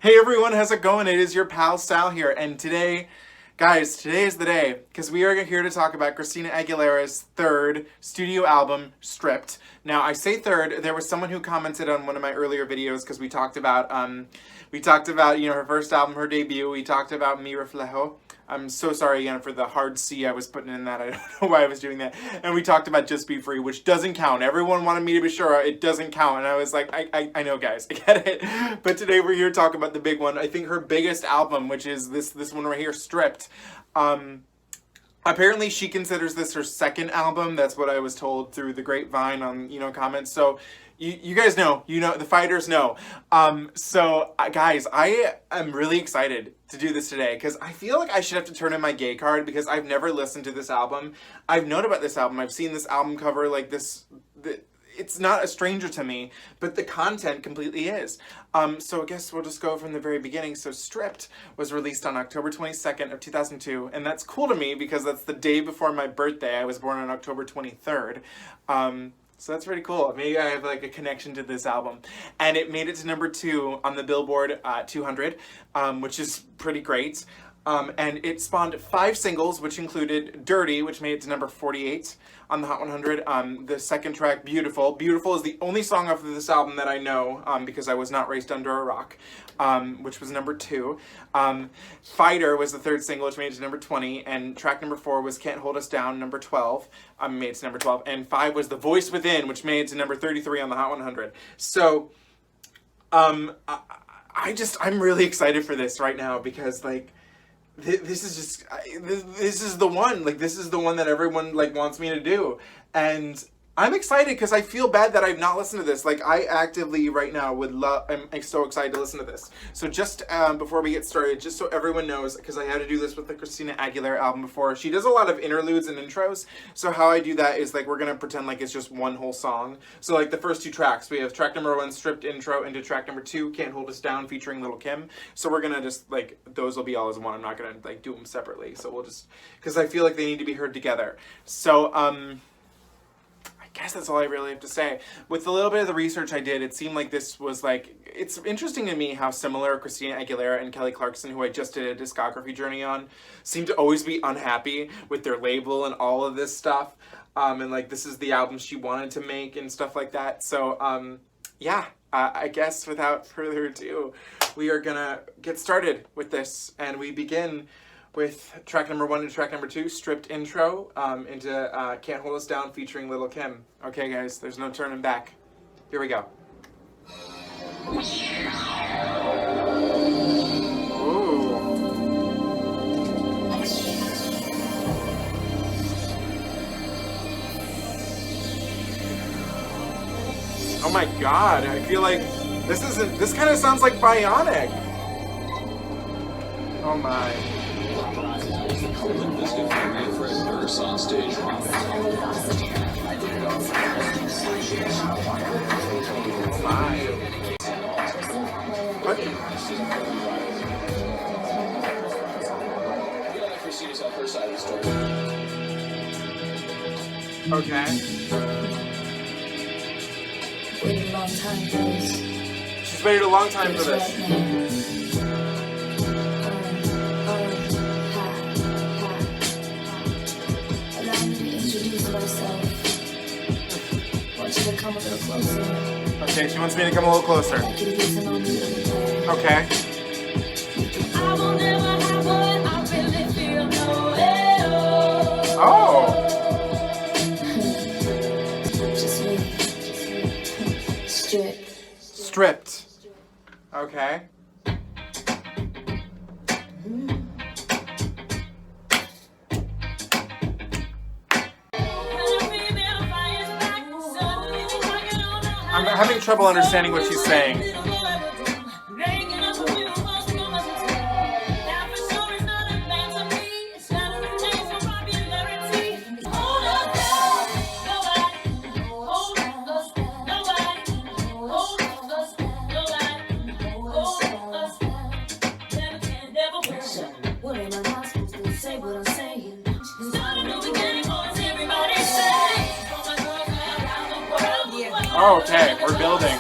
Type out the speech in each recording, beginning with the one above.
Hey everyone, how's it going? It is your pal Sal here, and today, guys, today is the day, because we are here to talk about Christina Aguilera's third studio album, Stripped. Now, I say third, there was someone who commented on one of my earlier videos, because we talked about, you know, her first album, her debut, we talked about Mi Reflejo. I'm so sorry again for the hard C I was putting in that. I don't know why I was doing that. And we talked about Just Be Free, which doesn't count. Everyone wanted me to be sure it doesn't count. And I was like, I know, guys. I get it. But today we're here to talk about the big one. I think her biggest album, which is this one right here, Stripped. Apparently she considers this her second album. That's what I was told through the grapevine on, you know, comments. So you guys know, the fighters know. Guys, I am really excited to do this today because I feel like I should have to turn in my gay card because I've never listened to this album. I've known about this album. I've seen this album cover like this. It's not a stranger to me, but the content completely is. So I guess we'll just go from the very beginning. So Stripped was released on October 22nd of 2002, and that's cool to me because that's the day before my birthday. I was born on October 23rd. So that's pretty cool. Maybe I have like a connection to this album. And it made it to number 2 on the Billboard 200, which is pretty great. And it spawned 5 singles, which included Dirrty, which made it to number 48 on the Hot 100. The second track, Beautiful. Beautiful is the only song off of this album that I know, because I was not raised under a rock, which was number 2. Fighter was the third single, which made it to number 20. And track number 4 was Can't Hold Us Down, number 12. Made it to number 12. And 5 was The Voice Within, which made it to number 33 on the Hot 100. So, I'm really excited for this right now because, like, this is the one. Like, this is the one that everyone, like, wants me to do. And I'm excited because I feel bad that I've not listened to this. Like, I actively, right now, I'm so excited to listen to this. So just before we get started, just so everyone knows, because I had to do this with the Christina Aguilera album before, she does a lot of interludes and intros. So how I do that is, like, we're going to pretend like it's just one whole song. So, like, the first 2 tracks, we have track number 1, Stripped intro, into track number 2, Can't Hold Us Down, featuring Lil Kim. So we're going to just, like, those will be all as one. I'm not going to, like, do them separately. So we'll just, because I feel like they need to be heard together. So, I guess that's all I really have to say. With a little bit of the research I did, it seemed like this was like, it's interesting to me how similar Christina Aguilera and Kelly Clarkson, who I just did a discography journey on, seem to always be unhappy with their label and all of this stuff. And like, this is the album she wanted to make and stuff like that. So, yeah, I guess without further ado, we are gonna get started with this. And we begin with track number 1 and track number 2, Stripped intro, into Can't Hold Us Down featuring Lil Kim. Okay, guys, there's no turning back. Here we go. Ooh. Oh my god, I feel like this kind of sounds like Bionic. Oh my. On stage. What? Christina's on her side of the story. Okay. Waited a long time for this. She's waited a long time for this. Come a little closer. Okay, she wants me to come a little closer. Okay. I will never have what I really feel, no way. Oh. Just me. Stripped. Stripped. Okay. I'm having trouble understanding what she's saying. Oh, okay, we're building.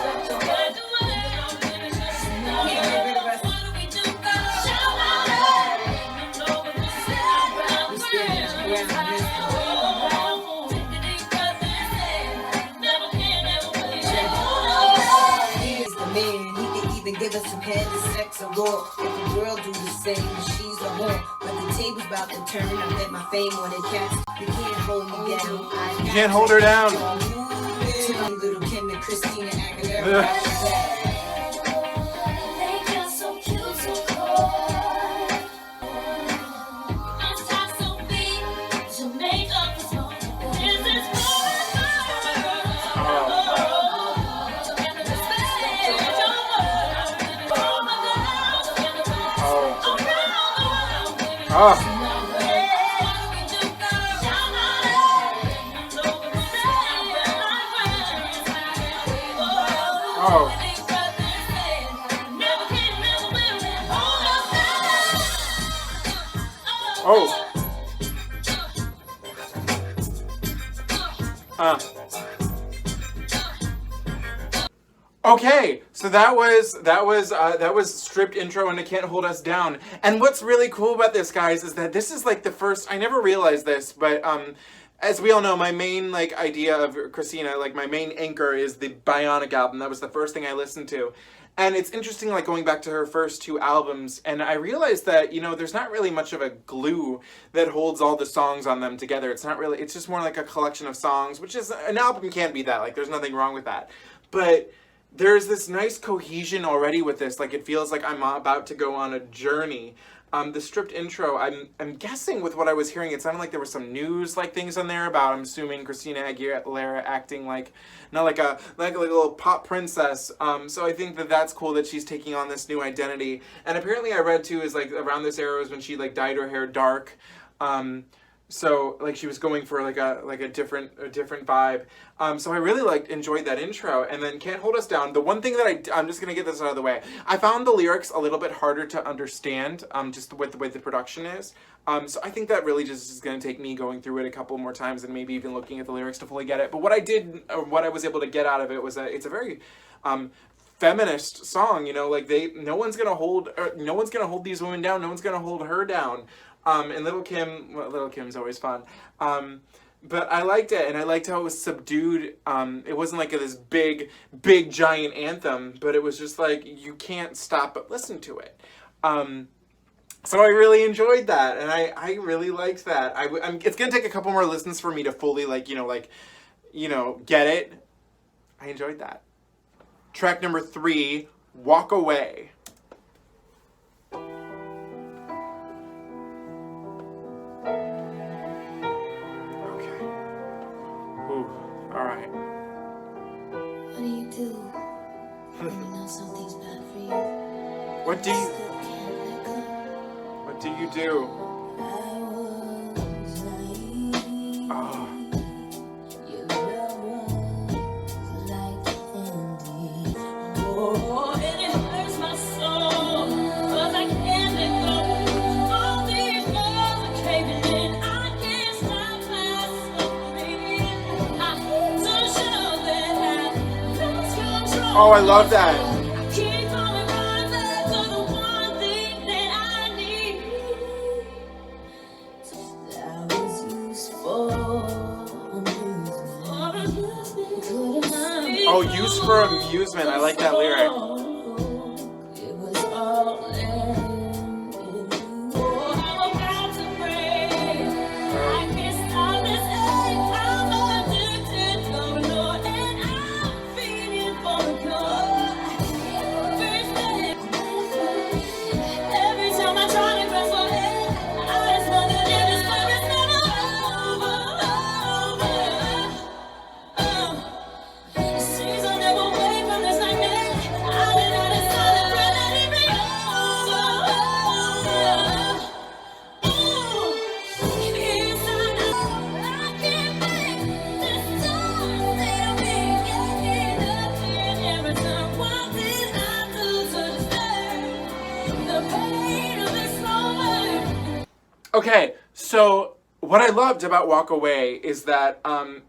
give her some head and sex or raw. If a girl do the same, she's a whore. But the table's about to turn. I bet my fame on the cats. You can't hold me down. You can't hold her down. Lil Kim and Christina Aguilera. Think you're so cute, so cold. I'm tired so big to make up for smoke. This is Okay, so that was stripped intro and It Can't Hold Us Down. And what's really cool about this, guys, is that this is like the first. I never realized this, but as we all know, my main like idea of Christina, like my main anchor, is the Bionic album. That was the first thing I listened to. And it's interesting, like, going back to her first two albums, and I realized that, you know, there's not really much of a glue that holds all the songs on them together. It's not really, it's just more like a collection of songs, which is, an album can't be that, like, there's nothing wrong with that. But there's this nice cohesion already with this, like, it feels like I'm about to go on a journey. The stripped intro, I'm guessing with what I was hearing, it sounded like there was some news like things on there about, I'm assuming, Christina Aguilera acting like, not like a little pop princess. So I think that that's cool that she's taking on this new identity. And apparently I read too is like around this era was when she like dyed her hair dark. So like she was going for like a different vibe. So I really enjoyed that intro. And then Can't Hold Us Down. The one thing that I'm just gonna get this out of the way. I found the lyrics a little bit harder to understand, just with the way the production is. So I think that really just is gonna take me going through it a couple more times and maybe even looking at the lyrics to fully get it. But what I did, or what I was able to get out of it was that it's a very feminist song. You know, like no one's gonna hold these women down. No one's gonna hold her down. And Lil Kim's always fun. But I liked it, and I liked how it was subdued. It wasn't like this big, giant anthem, but it was just like, you can't stop but listen to it. So I really enjoyed that, and I really liked that. It's gonna take a couple more listens for me to fully get it. I enjoyed that. Track number 3, Walk Away. What do you do? Oh. and it hurts my soul, 'cause I can't let go. All these walls are caving in, I can't stop myself, baby. I need to show that I lose control. Oh, I love that. Oh, use for amusement. I like that lyric. Okay, so what I loved about Walk Away is that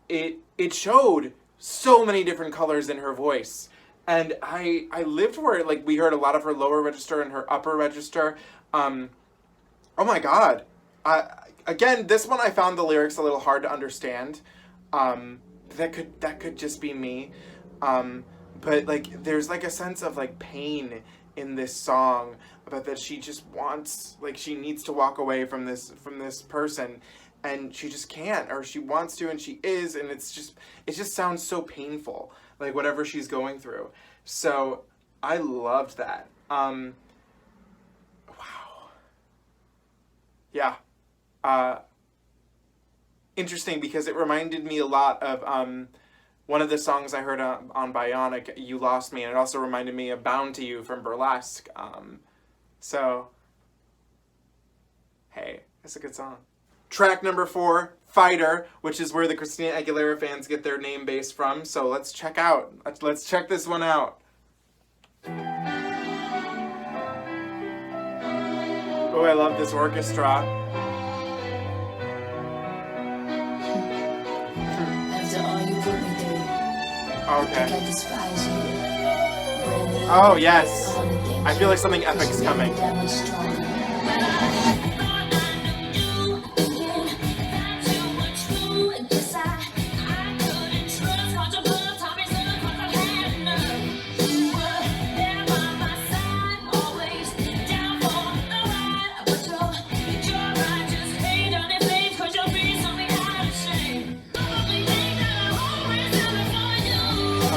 it showed so many different colors in her voice. And I lived where, like, we heard a lot of her lower register and her upper register. Oh my God. Again, this one I found the lyrics a little hard to understand. That could just be me. But like, there's like a sense of like pain in this song about that she just wants, like, she needs to walk away from this person, and she just can't, or she wants to and she is, and it just sounds so painful, like whatever she's going through. So I loved that. Wow. Yeah. Interesting, because it reminded me a lot of one of the songs I heard on Bionic, You Lost Me, and it also reminded me of Bound to You from Burlesque. So, hey, it's a good song. Track number 4, Fighter, which is where the Christina Aguilera fans get their name base from. So let's check this one out. Oh, I love this orchestra. After all you put me through, Okay. I despise you. Oh, yes. I feel like something epic's coming.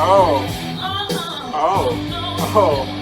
Oh. Oh. Oh.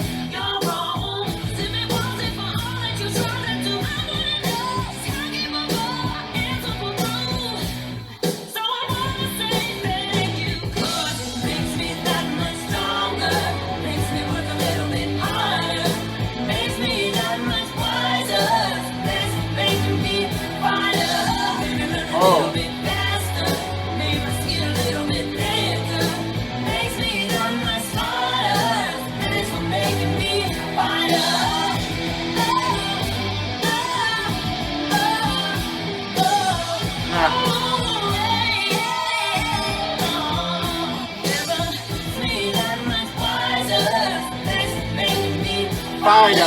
Fighter.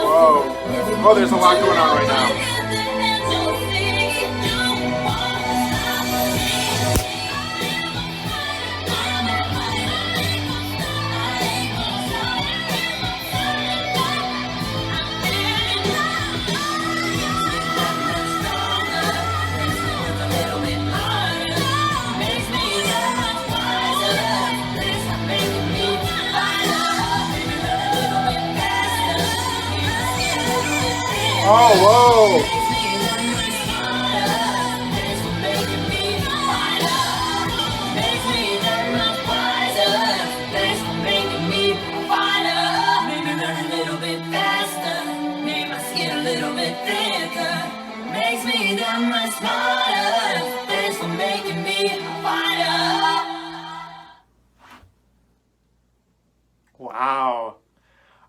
Whoa. Oh, there's a lot going on right now. Oh, whoa! Wow.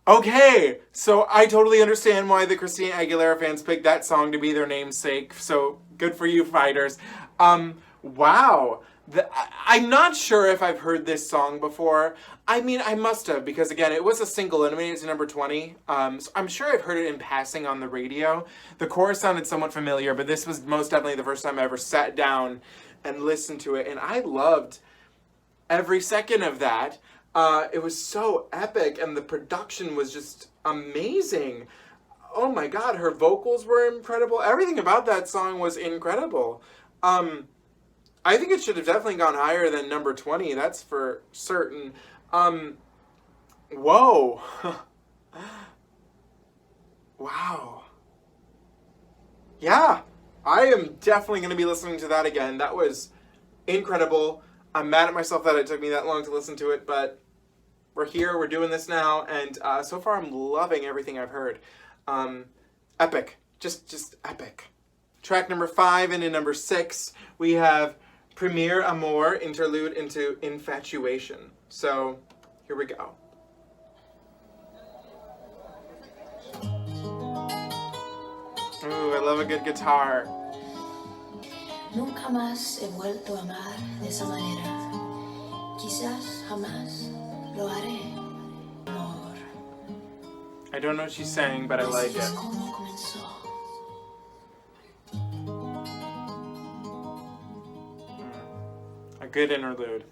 Okay, so I totally understand why the Christina Aguilera fans picked that song to be their namesake. So good for you, fighters. Wow. I'm not sure if I've heard this song before. I mean, I must have, because again, it was a single and it made it to number 20. So I'm sure I've heard it in passing on the radio. The chorus sounded somewhat familiar, but this was most definitely the first time I ever sat down and listened to it. And I loved every second of that. It was so epic, and the production was just amazing. Oh my god, her vocals were incredible. Everything about that song was incredible. I think it should have definitely gone higher than number 20, that's for certain. Whoa. Wow. Yeah, I am definitely going to be listening to that again. That was incredible. I'm mad at myself that it took me that long to listen to it, but we're here, we're doing this now, and so far I'm loving everything I've heard. Epic. Just epic. Track number 5, and in number 6, we have Premier Amor, Interlude into Infatuation. So, here we go. Ooh, I love a good guitar. Nunca más he vuelto a amar de esa manera. Quizás jamás lo haré, amor. I don't know what she's saying, but I like it. A good interlude.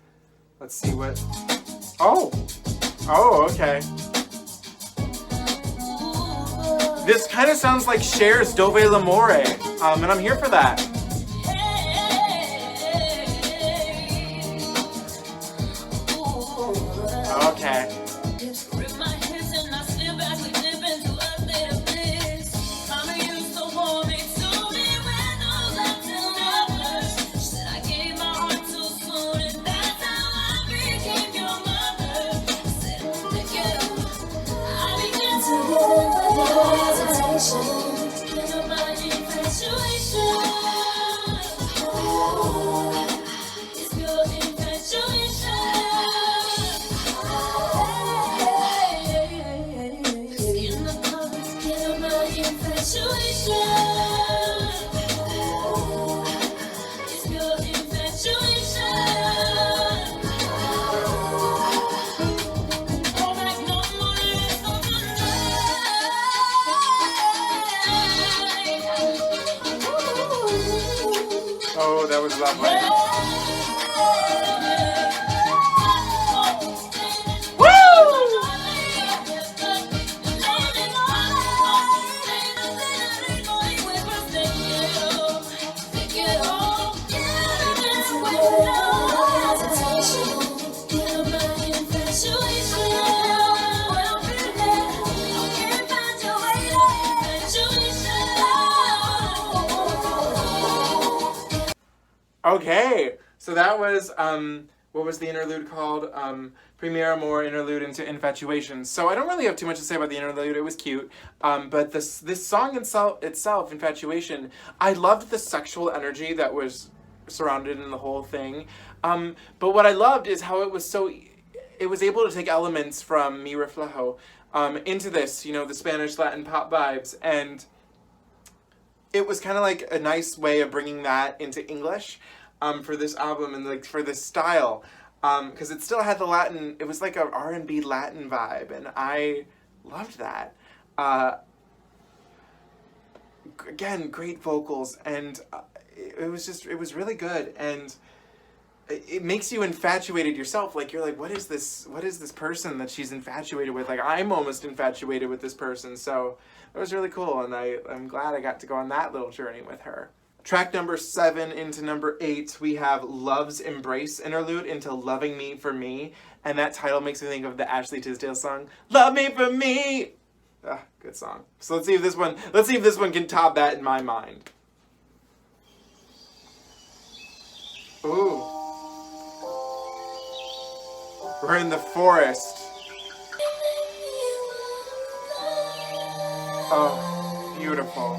Let's see what... Oh! Oh, okay. This kind of sounds like Cher's Dove L'Amore, and I'm here for that. Okay. Oh, that was lovely. Okay, so that was, what was the interlude called? Premier Amor interlude into Infatuation. So I don't really have too much to say about the interlude. It was cute, but this song itself, Infatuation, I loved the sexual energy that was surrounded in the whole thing. But what I loved is how it was able to take elements from Mi Reflejo into this, you know, the Spanish Latin pop vibes, and it was kind of like a nice way of bringing that into English for this album and like for this style, because it still had the Latin. It was like a R&B Latin vibe, and I loved that. Again, great vocals, and it was really good, and it makes you infatuated yourself. Like, you're like, what is this person that she's infatuated with? Like, I'm almost infatuated with this person. So it was really cool, and I'm glad I got to go on that little journey with her. Track number 7 into number 8, we have Love's Embrace interlude into Loving Me for Me, and that title makes me think of the Ashley Tisdale song, Love Me for Me. Ah, good song. So let's see if this one can top that in my mind. Ooh. We're in the forest. Oh, beautiful.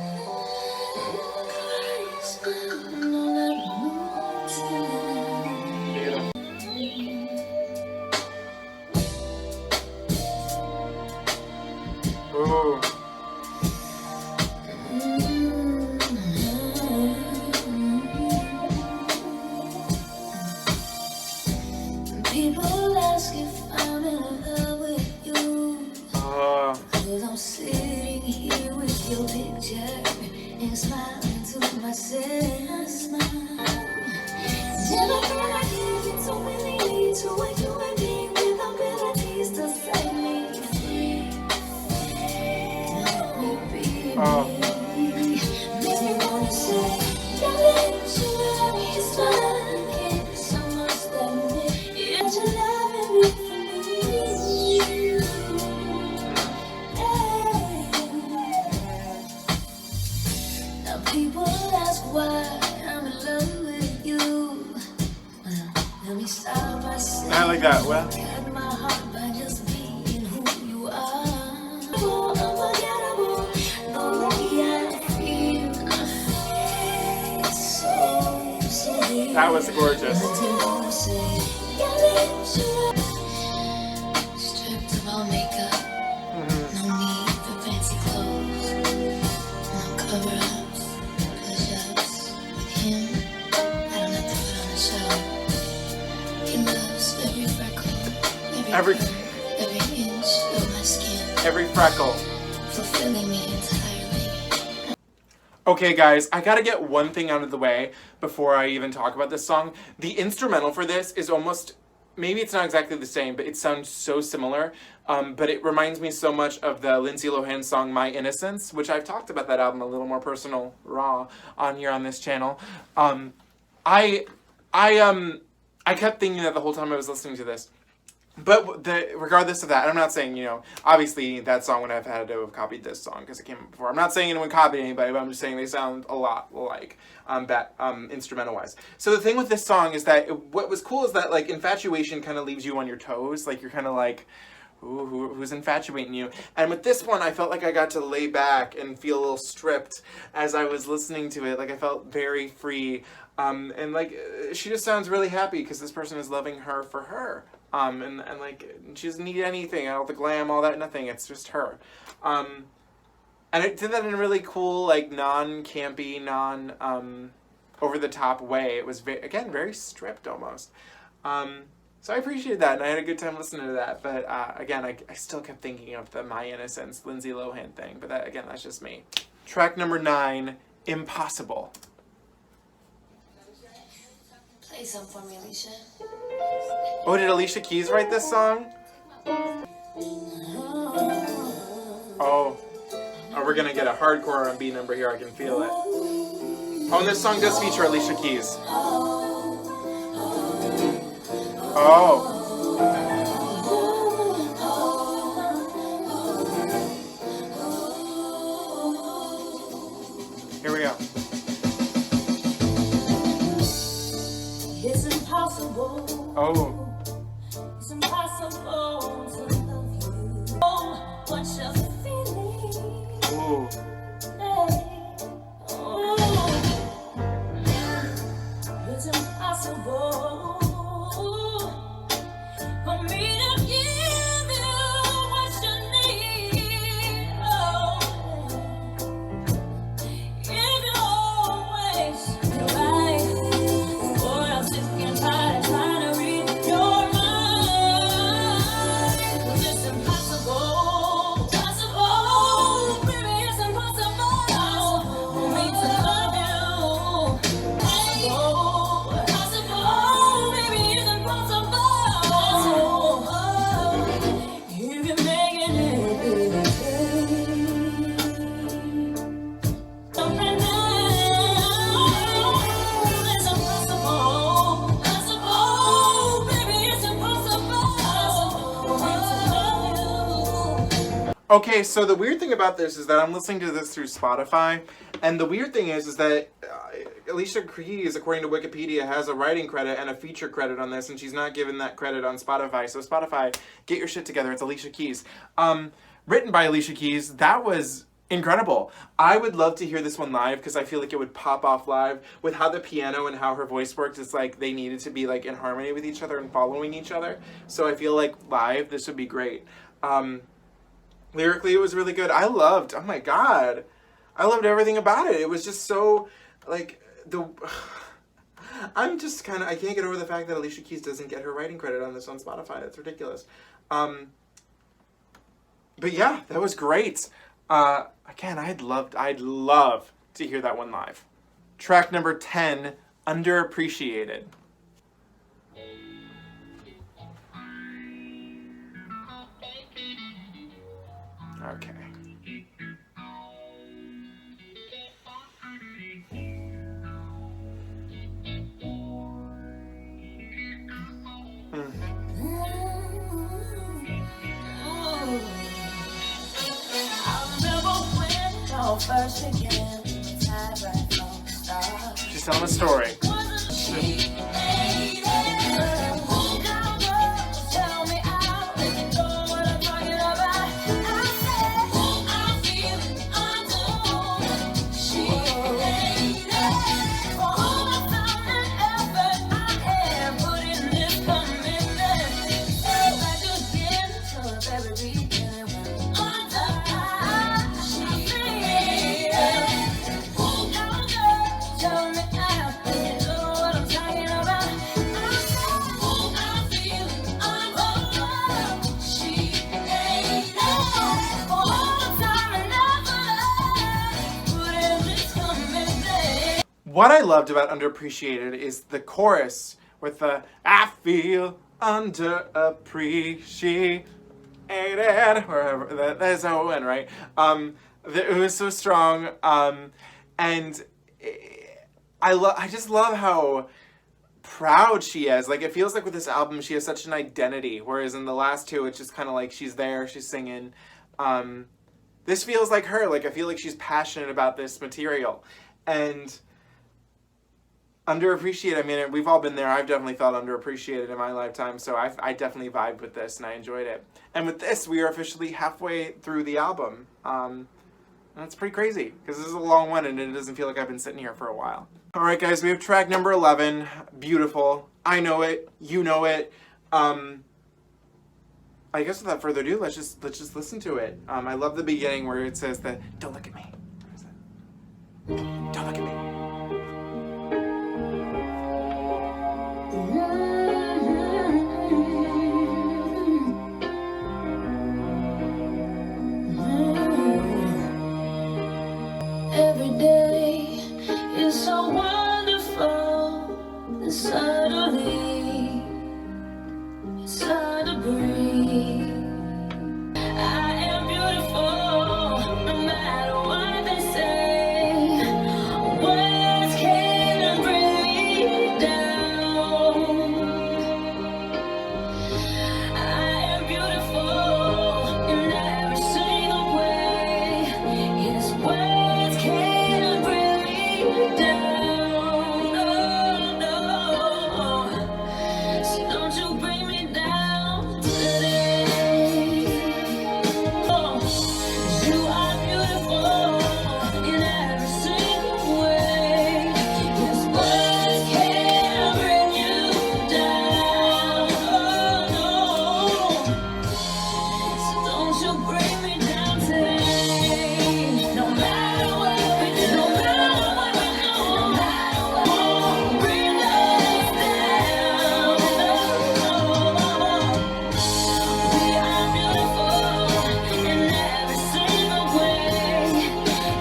Ooh. People ask if I'm in love with you. 'Cause I'm sitting here with your picture and smiling to myself. Never thought I'd give it so willingly to a human being with abilities to set me free. Let me be me. Makes me wanna say, your lips, your love, your smile, can't so much that me. Yet you're loving me for me. Now people ask why I'm in love with you. Let me start by saying, I like that. Well, cut my heart by just being who you are. Unforgettable, the way I feel. So deep. that was gorgeous. Stripped of all makeup, no need for fancy clothes, no cover-ups, push-ups. With him, I don't have to put on a show. He knows every freckle, every Every- curve, every inch of my skin. Every freckle. fulfilling me entirely. Okay, guys, I gotta get one thing out of the way before I even talk about this song. The instrumental for this is almost, maybe it's not exactly the same, but it sounds so similar. But it reminds me so much of the Lindsay Lohan song My Innocence, which I've talked about that album a little more personal, raw, on here on this channel. I kept thinking that the whole time I was listening to this. But regardless of that, I'm not saying, you know, obviously that song would have had to have copied this song because it came before. I'm not saying anyone copied anybody, but I'm just saying they sound a lot alike, instrumental-wise. So the thing with this song is that what was cool is that, like, Infatuation kind of leaves you on your toes. Like, you're kind of like, ooh, who's infatuating you? And with this one, I felt like I got to lay back and feel a little stripped as I was listening to it. Like, I felt very free. And, like, she just sounds really happy because this person is loving her for her. And like, she doesn't need anything, all the glam, all that, nothing. It's just her. And it did that in a really cool, like, non-campy, over-the-top way. It was, again, very stripped almost. So I appreciated that, and I had a good time listening to that. But, again, I still kept thinking of the My Innocence, Lindsay Lohan thing. But, that, again, that's just me. Track number 9, Impossible. Play some for me, Alicia. Oh, did Alicia Keys write this song? Oh, we're gonna get a hardcore R&B number here. I can feel it. Oh, and this song does feature Alicia Keys. Oh. Here we go. It's impossible. Oh. It's impossible to love you. Oh, what you're feeling. Ooh. Hey. Oh. It's impossible for me to give you what you need. Oh. If you always feel right, or else it can trying to read your mind. It's impossible, possible, baby, it's impossible for me to love you. Possible, baby, it's impossible. If you're making it, so right now, it's impossible. Possible, baby, it's impossible for me to love you. Okay, so the weird thing about this is that I'm listening to this through Spotify, and the weird thing is that Alicia Keys, according to Wikipedia, has a writing credit and a feature credit on this, and she's not given that credit on Spotify. So Spotify, get your shit together. It's Alicia Keys. Written by Alicia Keys. That was incredible. I would love to hear this one live because I feel like it would pop off live with how the piano and how her voice worked. It's like they needed to be like in harmony with each other and following each other. So I feel like live, this would be great. Lyrically, it was really good. Oh my God. I loved everything about it. It was just so, like, I can't get over the fact that Alicia Keys doesn't get her writing credit on this on Spotify. That's ridiculous. But yeah, that was great. Again, I'd love to hear that one live. Track number 10, Underappreciated. Okay. First began, tied right from the start. She's telling a story. Tell me out, you know what I'm talking about. What I loved about Underappreciated is the chorus with the I feel underappreciated, or that's how it went, right? It was so strong, and I just love how proud she is. Like, it feels like with this album she has such an identity, whereas in the last two it's just kind of like she's there, she's singing. This feels like her. Like, I feel like she's passionate about this material. And Underappreciated, I mean, we've all been there. I've definitely felt underappreciated in my lifetime, so I definitely vibed with this and I enjoyed it. And with this, we are officially halfway through the album. That's pretty crazy, because this is a long one and it doesn't feel like I've been sitting here for a while. Alright guys, we have track number 11, Beautiful. I know it, you know it. I guess without further ado, let's just listen to it. I love the beginning where it says that, don't look at me. What is that? Don't look at me. Every day is so wonderful, and suddenly it's hard to breathe. I am beautiful, no matter what they say. Words can't bring me down. I am beautiful in every single way. Yes, words can't bring me down. No, no. So don't you bring me down today. Oh, you are beautiful in every single way. Yes, words can't bring you down. Oh, no. So don't you bring me down today. No matter what we do, no matter what we do, no matter what, bring us down. We are beautiful in every single way.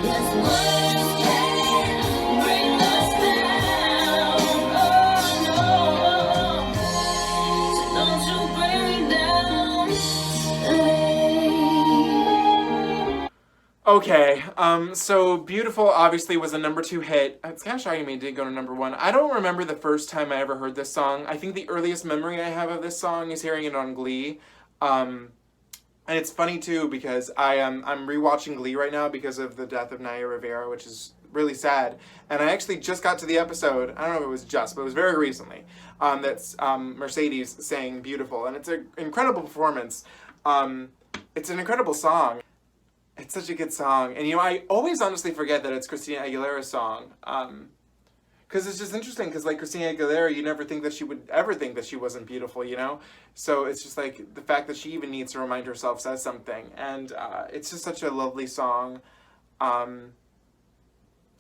Yes, words can bring us down. Oh no, so don't you bring me down today. Okay, so Beautiful obviously was a number 2 hit. It's kind of shocking me it didn't go to number 1. I don't remember the first time I ever heard this song. I think the earliest memory I have of this song is hearing it on Glee. And it's funny too because I'm rewatching Glee right now because of the death of Naya Rivera, which is really sad. And I actually just got to the episode, I don't know if it was just, but it was very recently, that's Mercedes saying Beautiful. And it's an incredible performance. It's an incredible song. It's such a good song. And, you know, I always honestly forget that it's Christina Aguilera's song. Because it's just interesting, because, like, Christina Aguilera, you never think that she would ever think that she wasn't beautiful, you know? So it's just, like, the fact that she even needs to remind herself says something. And it's just such a lovely song.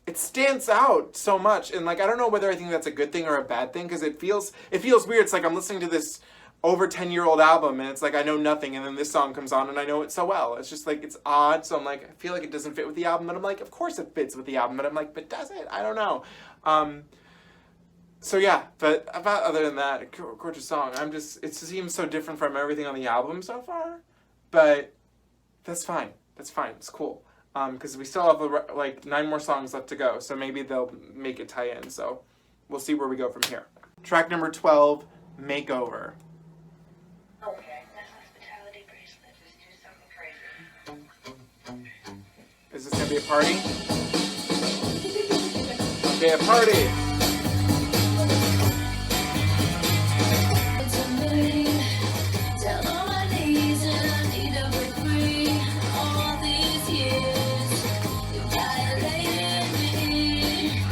It stands out so much. And, like, I don't know whether I think that's a good thing or a bad thing, because it feels weird. It's like I'm listening to this over 10-year-old album and it's like I know nothing, and then this song comes on and I know it so well. It's just like, it's odd. So I'm like, I feel like it doesn't fit with the album, but I'm like, of course it fits with the album, but I'm like, but does it? I don't know. So yeah, but about other than that, gorgeous song. It just seems so different from everything on the album so far, but that's fine. That's fine. It's cool. Because we still have like 9 more songs left to go, so maybe they'll make it tie in. So we'll see where we go from here. Track number 12, Makeover. Okay, that's hospitality bracelet. Just do something crazy. Is this gonna be a party? Okay, a party. Down on my knees and I need to break free. All these years, you violated me.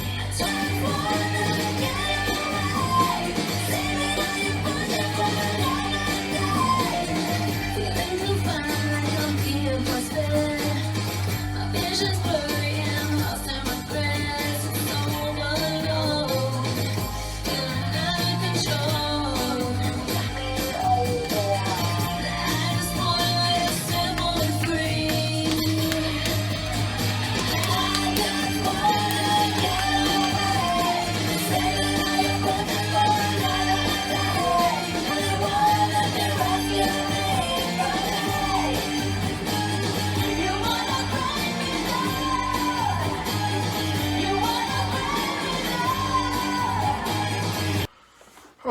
I don't wanna get away. See me on your body for another day. Feeling too fine like I'm being busted. My vision's blurry and I'm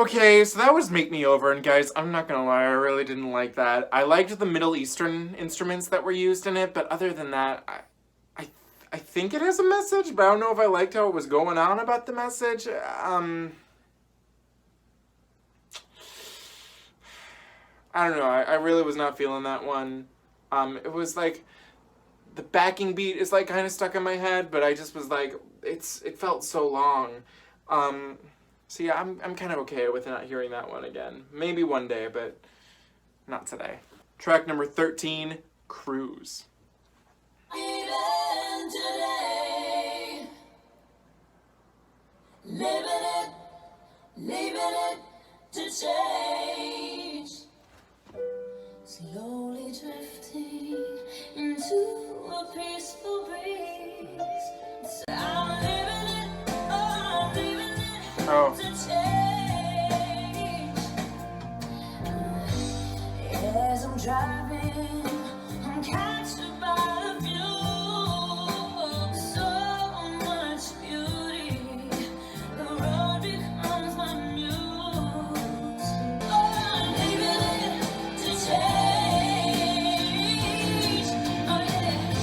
Okay, so that was Make Me Over, and guys, I'm not gonna lie, I really didn't like that. I liked the Middle Eastern instruments that were used in it, but other than that, I think it has a message, but I don't know if I liked how it was going on about the message. I don't know, I really was not feeling that one. It was like, the backing beat is like kind of stuck in my head, but I just was like, it felt so long. So yeah, I'm kind of okay with not hearing that one again. Maybe one day, but not today. Track number 13, Cruz. Even today, leaving it to change. Slowly drifting into a peaceful breeze. So I'm leaving it, oh, I'm leaving it to change. As I'm driving, I'm captured by the view. So much beauty, the road becomes my muse. Oh, I'm leaving it to change. Oh yeah,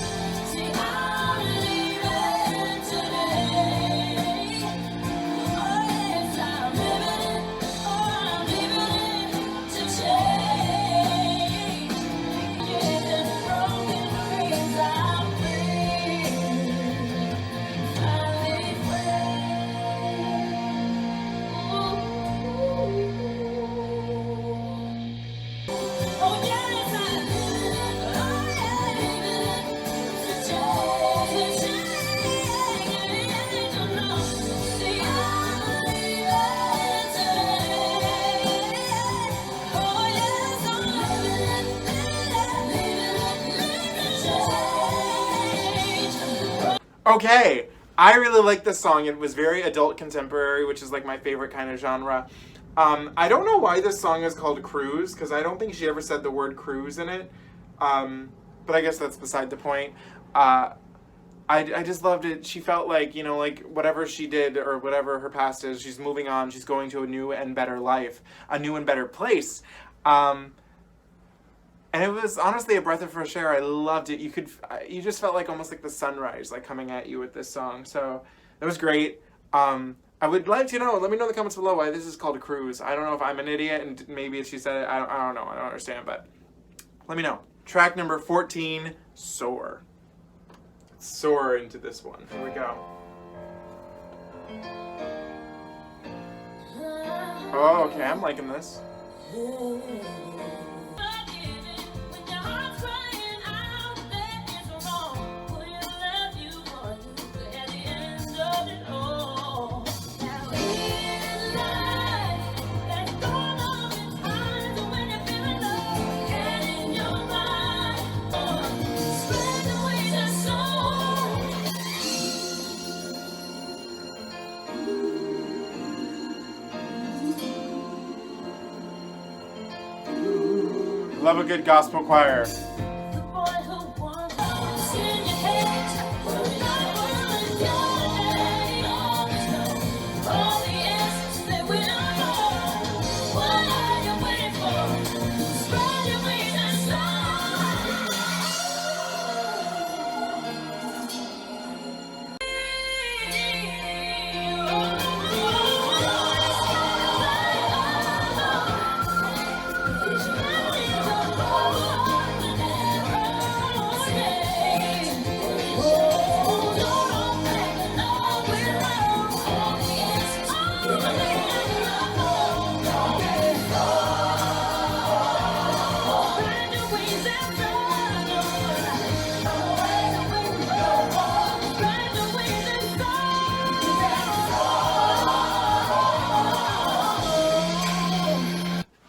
see I'm leaving today. Oh yes, I'm leaving it. Oh, I'm leaving it to change. Yeah, broken dreams are free. Finally oh yes, I'm living it. Oh yeah, living it to change. Oh no, see I'm leaving today. Oh yes, I'm living it to change. Okay, I really like this song. It was very adult contemporary, which is like my favorite kind of genre. I don't know why this song is called Cruz, because I don't think she ever said the word cruise in it. But I guess that's beside the point. I just loved it. She felt like, you know, like whatever she did or whatever her past is, she's moving on. She's going to a new and better life, a new and better place. And it was honestly a breath of fresh air. I loved it. You just felt like almost like the sunrise, like coming at you with this song. So it was great. I would like to know. Let me know in the comments below why this is called a cruise. I don't know if I'm an idiot and maybe if she said it. I don't know. I don't understand, but let me know. Track number 14, Soar. Let's soar into this one. Here we go. Oh, okay. I'm liking this. Love a good gospel choir.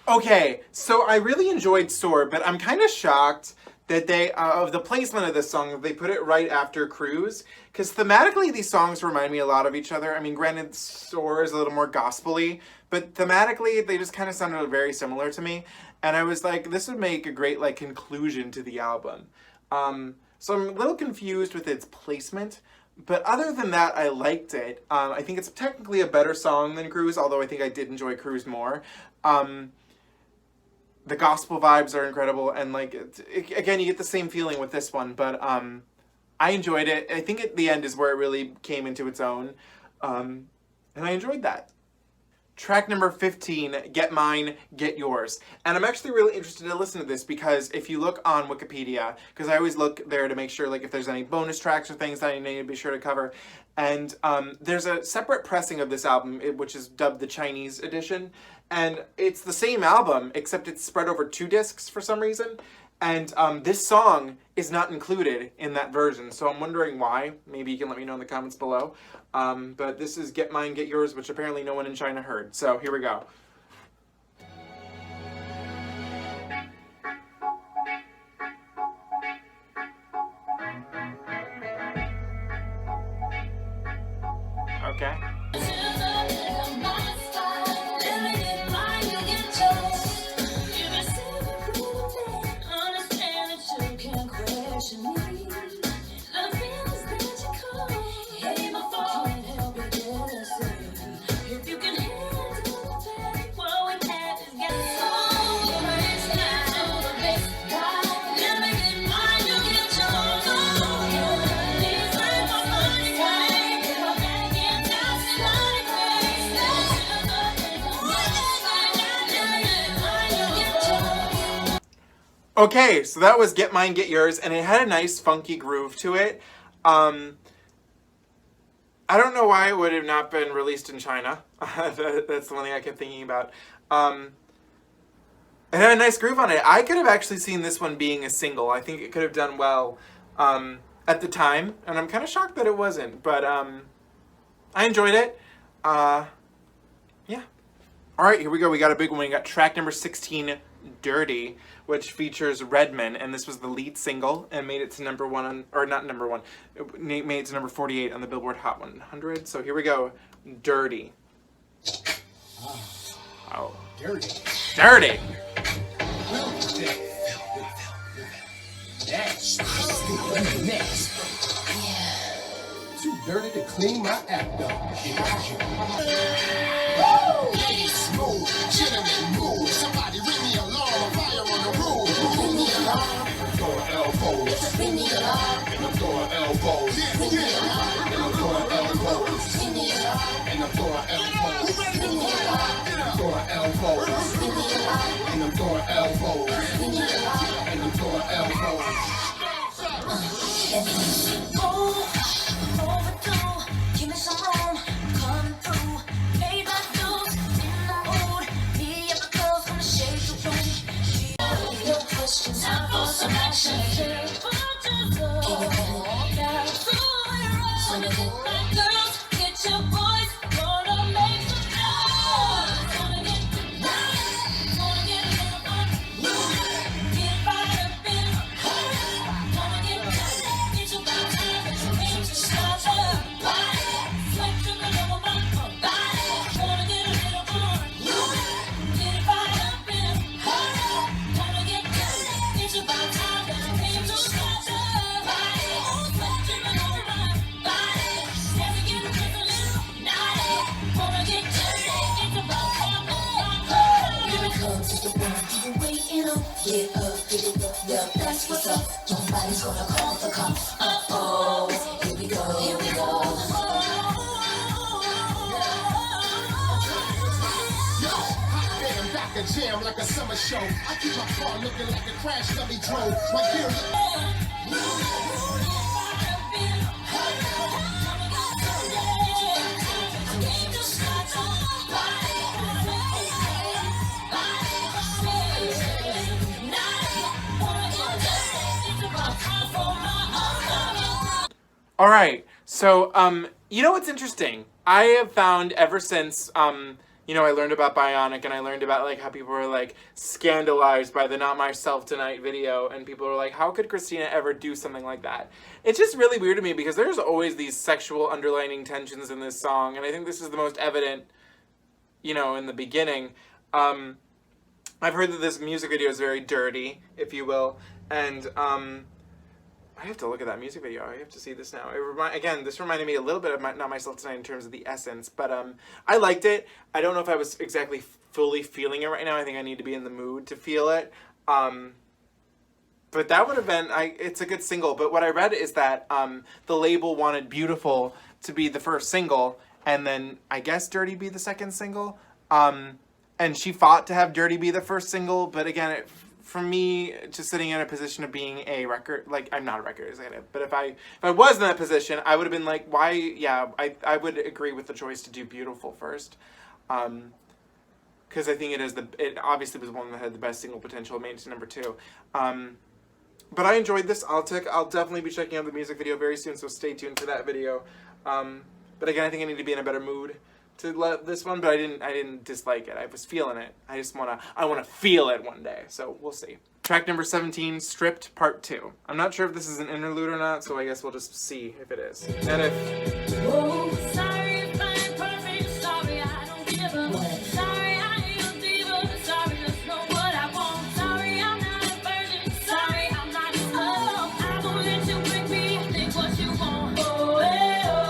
Okay, so I really enjoyed Soar, but I'm kind of shocked that they, of the placement of this song, they put it right after Cruz, because thematically these songs remind me a lot of each other. I mean, granted, Soar is a little more gospel-y, but thematically they just kind of sounded very similar to me, and I was like, this would make a great, like, conclusion to the album. So I'm a little confused with its placement, But other than that, I liked it. I think it's technically a better song than Cruz, although I think I did enjoy Cruz more. The gospel vibes are incredible, and like again, you get the same feeling with this one. But I enjoyed it. I think at the end is where it really came into its own, and I enjoyed that. Track number 15, Get Mine, Get Yours. And I'm actually really interested to listen to this because if you look on Wikipedia, because I always look there to make sure like if there's any bonus tracks or things that I need to be sure to cover. And there's a separate pressing of this album, which is dubbed the Chinese edition. And it's the same album, except it's spread over 2 discs for some reason. And this song is not included in that version, so I'm wondering why. Maybe you can let me know in the comments below. But this is Get Mine, Get Yours, which apparently no one in China heard. So here we go. Okay. Okay, so that was Get Mine, Get Yours, and it had a nice funky groove to it. I don't know why it would have not been released in China. That's the one thing I kept thinking about. It had a nice groove on it. I could have actually seen this one being a single. I think it could have done well at the time, and I'm kind of shocked that it wasn't, but I enjoyed it. Yeah. All right, here we go. We got a big one. We got track number 16, Dirrty, which features Redman, and this was the lead single and made it to number 1 on, or not number 1, it made it to number 48 on the Billboard Hot 100. So here we go, Dirrty. Oh, Dirty. Dirty. Next. Too dirty to clean my act up. Smooth, gentlemen, move. Somebody ring the alarm. Fire on the roof. Ring the alarm. Throwing elbows. Ring the alarm. And I'm throwing elbows. Ring the alarm. And I'm throwing elbows. Ring the alarm. And I'm throwing elbows. Ring the alarm. And I'm throwing elbows. Ring the alarm. And I'm throwing elbows. Ring the alarm. And I'm throwing elbows. Overdue, give me some room, coming through. Pay my dues, in the mood. Me and my girls gonna shake the room. No questions, time for some action. Can you girls, get your boys, gonna make some noise. Gonna get gonna get a little fun. Get fired up in it. Gonna get your body, get your stars up. Sweat dripping over my body. Gonna get a little fun. Get fired up in it. Gonna get your body, get your stars up. Sweat dripping over my body. Never get a little naughty. Gonna get dirty. It's about time. Here it comes, it's the one you've been waiting on. Get up, get it up, yeah, that's what's up. Nobody's gonna call the cops. Uh-oh, here we go, here we go. Yo, hot damn, back a jam like a summer show. I keep my car looking like a crash dummy drove. My gear All right, so you know what's interesting? I have found ever since you know, I learned about Bionic and I learned about like how people were like scandalized by the Not Myself Tonight video, and people were like, how could Christina ever do something like that? It's just really weird to me because there's always these sexual underlining tensions in this song, and I think this is the most evident, you know, in the beginning. I've heard that this music video is very dirty, if you will, and I have to look at that music video. I have to see this now. Again, this reminded me a little bit of Not Myself Tonight in terms of the essence, but I liked it. I don't know if I was exactly fully feeling it right now. I think I need to be in the mood to feel it. But that would have been, it's a good single. But what I read is that the label wanted Beautiful to be the first single, and then I guess Dirty be the second single. And she fought to have Dirty be the first single, but again, for me, just sitting in a position of being a record, like, I'm not a record executive, but if I was in that position, I would have been like, why, yeah, I would agree with the choice to do Beautiful first. Because I think it obviously was one that had the best single potential, made it to number 2. But I enjoyed this. I'll definitely be checking out the music video very soon, so stay tuned for that video. But again, I think I need to be in a better mood to let this one, but I didn't dislike it. I was feeling it. I wanna feel it one day. So we'll see. Track number 17, Stripped Part 2. I'm not sure if this is an interlude or not, so I guess we'll just see if it is. And if Oh, sorry if I ain't perfect. Sorry, I don't give a. Sorry, I ain't a diva. Sorry, just know what I want. Sorry, I'm not a virgin. Sorry, I'm not in love. I won't let you break me. Think what you want. Oh, hey, oh.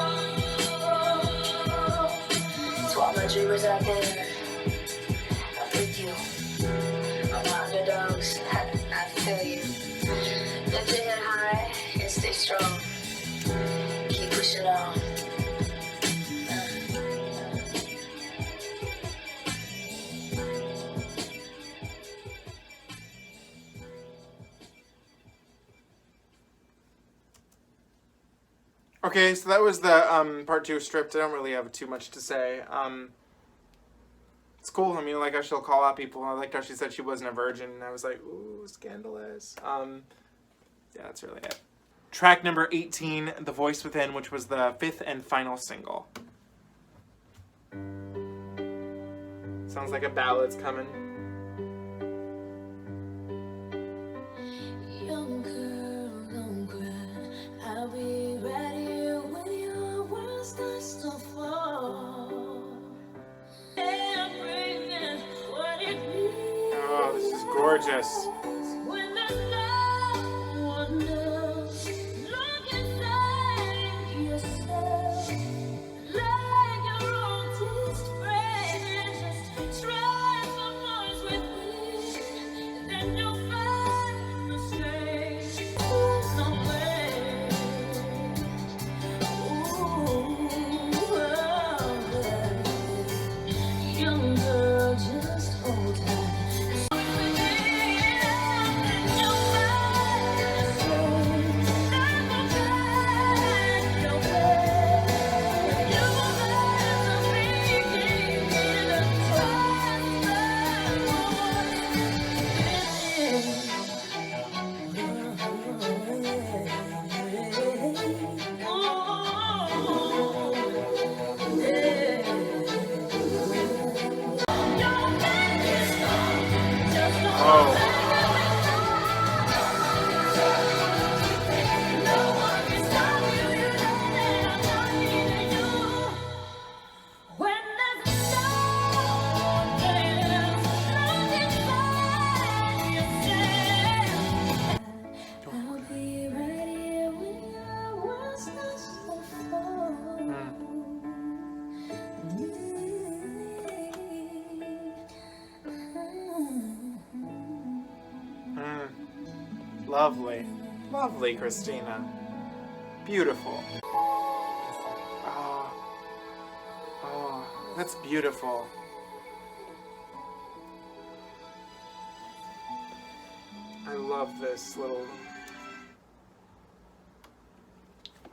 To all my dreamers out there, I'm with you. All my underdogs, I feel you. Lift your head high and stay strong. Keep pushing on. okay, so that was the part 2 Stripped. I don't really have too much to say. It's cool. I mean, like, she'll call out people. I liked how she said she wasn't a virgin, and I was like, ooh, scandalous. Yeah, that's really it. Track number 18, The Voice Within, which was the 5th and final single. Sounds like a ballad's coming. Young girl, don't cry. I'll be right here when your world starts to fall. And bringing what it means. Oh, this is gorgeous. When there's no one else, look inside yourself. Like your oldest friend, just try the voice within. Then you'll find the strength somewhere. Ooh, young girl, just hold tight. Lovely. Lovely, Christina. Beautiful. Oh, that's beautiful. I love this little...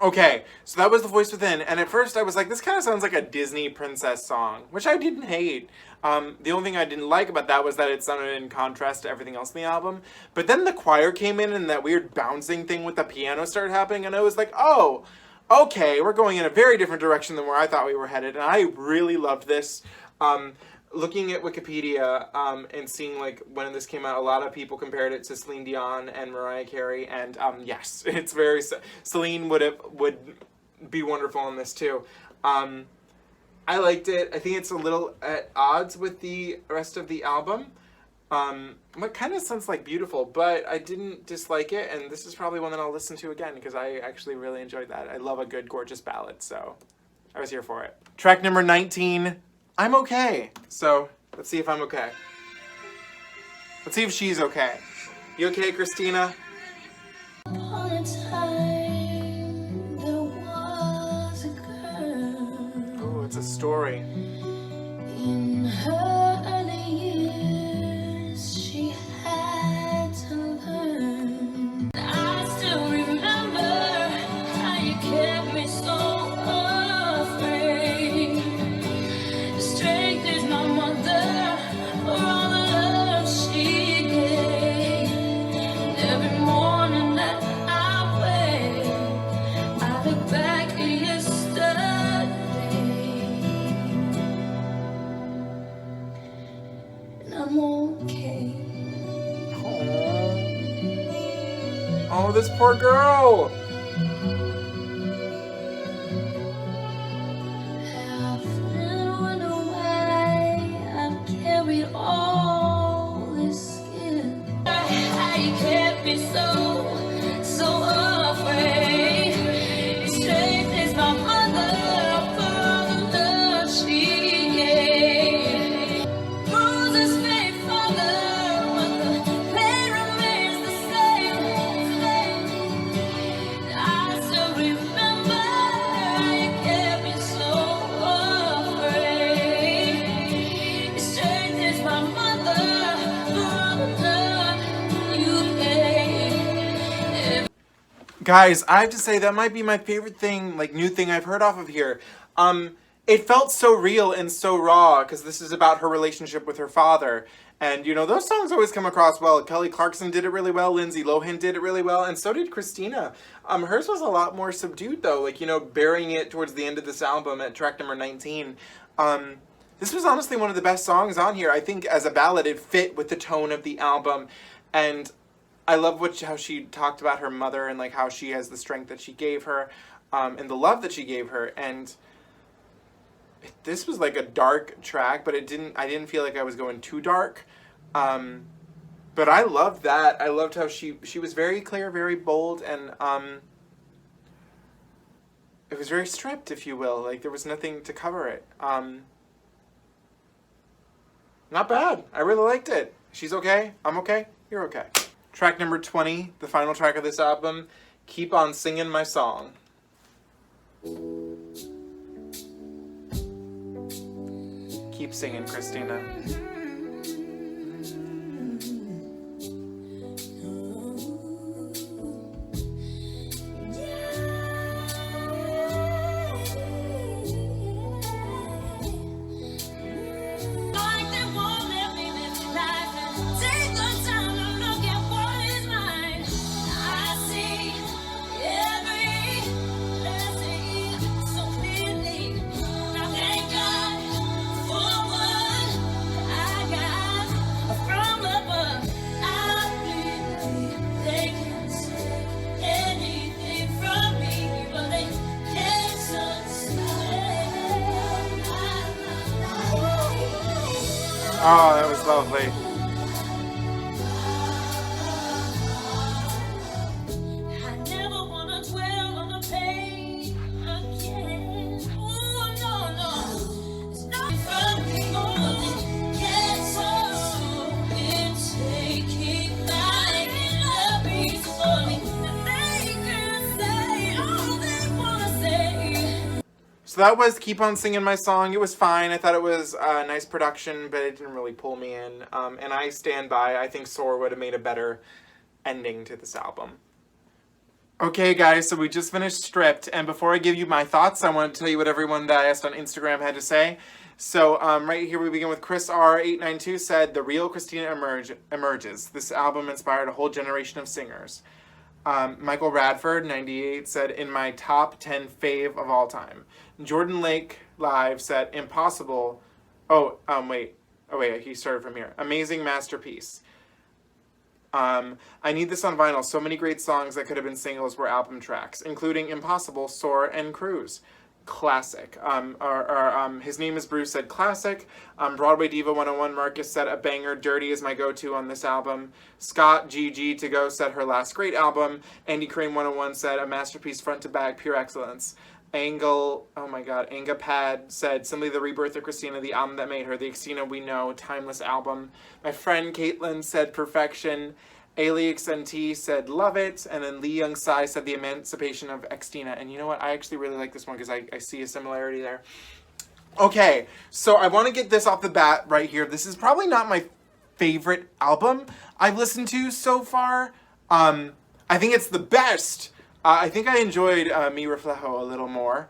Okay, so that was The Voice Within, and at first I was like, this kind of sounds like a Disney princess song, which I didn't hate. The only thing I didn't like about that was that it sounded in contrast to everything else in the album. But then the choir came in and that weird bouncing thing with the piano started happening, and I was like, oh, okay, we're going in a very different direction than where I thought we were headed, and I really loved this. Looking at Wikipedia and seeing like when this came out, a lot of people compared it to Celine Dion and Mariah Carey, and yes, it's very Celine would be wonderful on this too. I liked it. I think it's a little at odds with the rest of the album, What kind of sounds like Beautiful, but I didn't dislike it, and this is probably one that I'll listen to again because I actually really enjoyed that. I love a good, gorgeous ballad, so I was here for it. Track number 19, I'm Okay. So let's see if I'm okay. Let's see if she's okay. You okay, Christina? Upon a time, there was a girl. Oh, it's a story. In her early years, she had to learn. I still remember how you kept me so afraid. Strength is my mother for all the love she gave. Every morning that I wake, I look back at yesterday, and I'm okay. Oh, this poor girl. I've went away, I've carried all this skin. How you kept me so afraid. Strength is my mother for all the love she gave. Cruz is father, but the pain remains the same. I still remember how you kept me so afraid. Strength is my mother for all the love you gave. Guys, I have to say that might be my favorite thing, like new thing I've heard off of here. It felt so real and so raw because this is about her relationship with her father. And you know, those songs always come across well. Kelly Clarkson did it really well, Lindsay Lohan did it really well, and so did Christina. Hers was a lot more subdued though, like, you know, burying it towards the end of this album at track number 19. This was honestly one of the best songs on here. I think as a ballad it fit with the tone of the album, and I love how she talked about her mother and like how she has the strength that she gave her, and the love that she gave her. And this was like a dark track, but I didn't feel like I was going too dark. But I loved that. I loved how she was very clear, very bold, and it was very stripped, if you will. Like there was nothing to cover it. Not bad. I really liked it. She's okay. I'm okay. You're okay. Track number 20, the final track of this album, Keep On Singin' My Song. Keep singing, Christina. Like they won't let me live life and take the time to look at what is mine. I see every blessing so clearly. Now thank God for what I got from above. I believe they can say anything from me, but they can't Oh, that was lovely. I never wanna dwell on the pain again. Oh no, it's not from me. Yes, so it's taking my memories for me. And they can say all they wanna say. So that was Keep On Singin' My Song. It was fine. I thought it was a nice production, but it didn't really pull me in. And I stand by. I think Soar would have made a better ending to this album. Okay, guys, so we just finished Stripped. And before I give you my thoughts, I want to tell you what everyone that I asked on Instagram had to say. So right here we begin with Chris R892 said, "The real Christina emerges. This album inspired a whole generation of singers." Michael Radford, 98, said, "In my top 10 fave of all time." Jordan Lake Live said, "Impossible." Wait, he started from here. "Amazing masterpiece. I need this on vinyl. So many great songs that could have been singles were album tracks, including Impossible, Soar, and Cruz." classic. His name is Bruce said classic. Broadway Diva 101 Marcus said a banger. Dirrty is my go-to on this album. Scott GG to go said her last great album. Andy Crane 101 said a masterpiece front to back, pure excellence. Anga Pad said simply the rebirth of Christina, the album that made her, the Christina we know, timeless album. My friend Caitlin said perfection. Alix NT said love it, and then Lee Young Sai said the emancipation of Xtina. And you know what? I actually really like this one because I see a similarity there. Okay, so I want to get this off the bat right here. This is probably not my favorite album I've listened to so far. I think it's the best. I think I enjoyed Mi Reflejo a little more,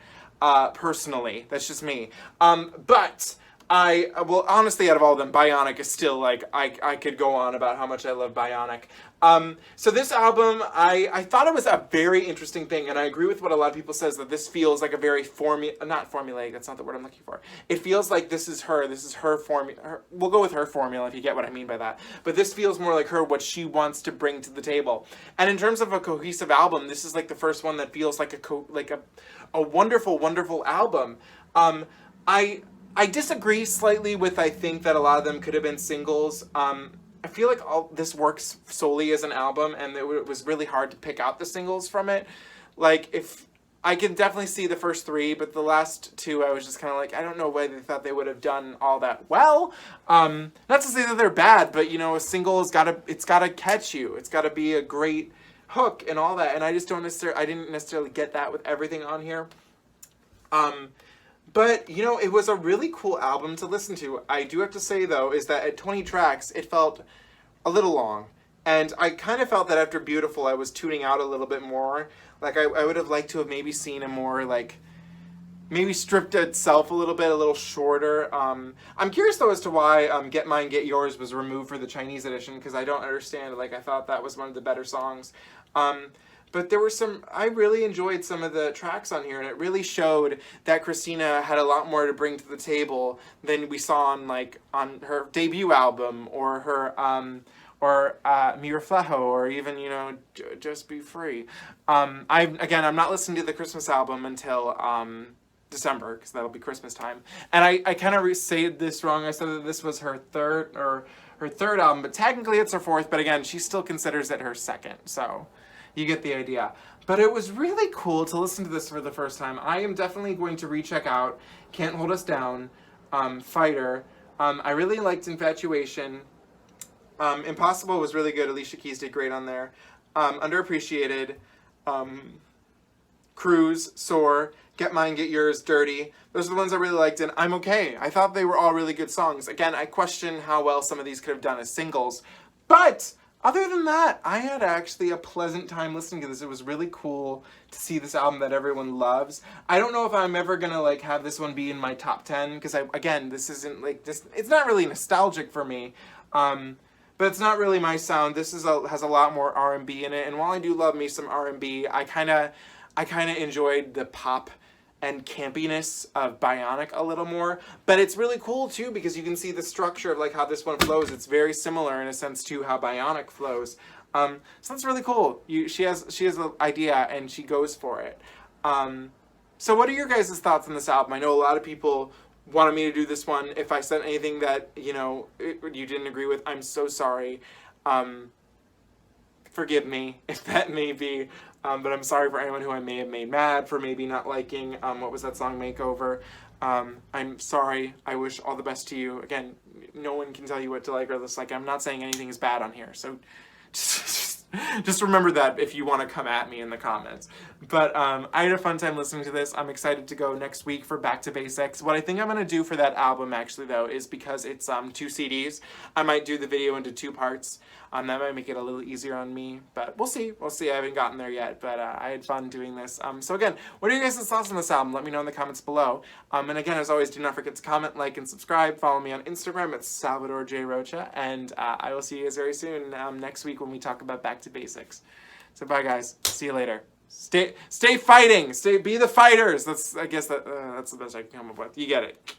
personally. That's just me. But well, honestly, out of all of them, Bionic is still, like, I could go on about how much I love Bionic. So this album, I thought it was a very interesting thing, and I agree with what a lot of people says, that this feels like a very not formulaic, that's not the word I'm looking for. It feels like this is her formula. We'll go with her formula if you get what I mean by that. But this feels more like her, what she wants to bring to the table. And in terms of a cohesive album, this is like the first one that feels like a wonderful, wonderful album. I disagree slightly with, I think that a lot of them could have been singles. I feel like all this works solely as an album, and it was really hard to pick out the singles from it. Like, if I can definitely see the first three, but the last two I was just kind of like, I don't know why they thought they would have done all that well. Not to say that they're bad, but you know, a single it's gotta catch you. It's gotta be a great hook and all that, and I didn't necessarily get that with everything on here. But, you know, it was a really cool album to listen to. I do have to say, though, is that at 20 tracks, it felt a little long. And I kind of felt that after Beautiful, I was tuning out a little bit more. Like, I would have liked to have maybe seen a more, like, maybe stripped itself a little shorter. I'm curious, though, as to why Get Mine, Get Yours was removed for the Chinese edition, because I don't understand. Like, I thought that was one of the better songs. But there were I really enjoyed some of the tracks on here, and it really showed that Christina had a lot more to bring to the table than we saw on her debut album, or her, Mi Reflejo, or even, you know, Just Be Free. I'm not listening to the Christmas album until, December, because that'll be Christmas time. And I kind of said this wrong. I said that this was her third album, but technically it's her fourth, but again, she still considers it her second, so you get the idea. But it was really cool to listen to this for the first time. I am definitely going to recheck out Can't Hold Us Down, Fighter. I really liked Infatuation. Impossible was really good. Alicia Keys did great on there. Underappreciated. Cruz, Soar, Get Mine, Get Yours, Dirrty. Those are the ones I really liked, and I'm okay. I thought they were all really good songs. Again, I question how well some of these could have done as singles, but other than that, I had actually a pleasant time listening to this. It was really cool to see this album that everyone loves. I don't know if I'm ever gonna like have this one be in my top 10, because this isn't like this. It's not really nostalgic for me, but it's not really my sound. This has a lot more R&B in it, and while I do love me some R&B, I kind of enjoyed the pop and campiness of Bionic a little more. But it's really cool too, because you can see the structure of like how this one flows. It's very similar in a sense to how Bionic flows. So that's really cool. She has an idea and she goes for it. So what are your guys' thoughts on this album? I know a lot of people wanted me to do this one. If I said anything that, you know, you didn't agree with, I'm so sorry. Forgive me if that may be. But I'm sorry for anyone who I may have made mad for maybe not liking, what was that song, Makeover. I'm sorry. I wish all the best to you. Again, no one can tell you what to like or dislike. I'm not saying anything is bad on here. So just remember that if you want to come at me in the comments. But I had a fun time listening to this. I'm excited to go next week for Back to Basics. What I think I'm going to do for that album, actually, though, is because it's 2 CDs, I might do the video into 2 parts. That might make it a little easier on me, but we'll see. We'll see. I haven't gotten there yet, but I had fun doing this. So again, what are your guys' thoughts on this album? Let me know in the comments below. And again, as always, do not forget to comment, like, and subscribe. Follow me on Instagram at Salvador J. Rocha, and I will see you guys very soon next week when we talk about Back to Basics. So bye, guys. See you later. Stay fighting. Be the fighters. I guess that's the best I can come up with. You get it.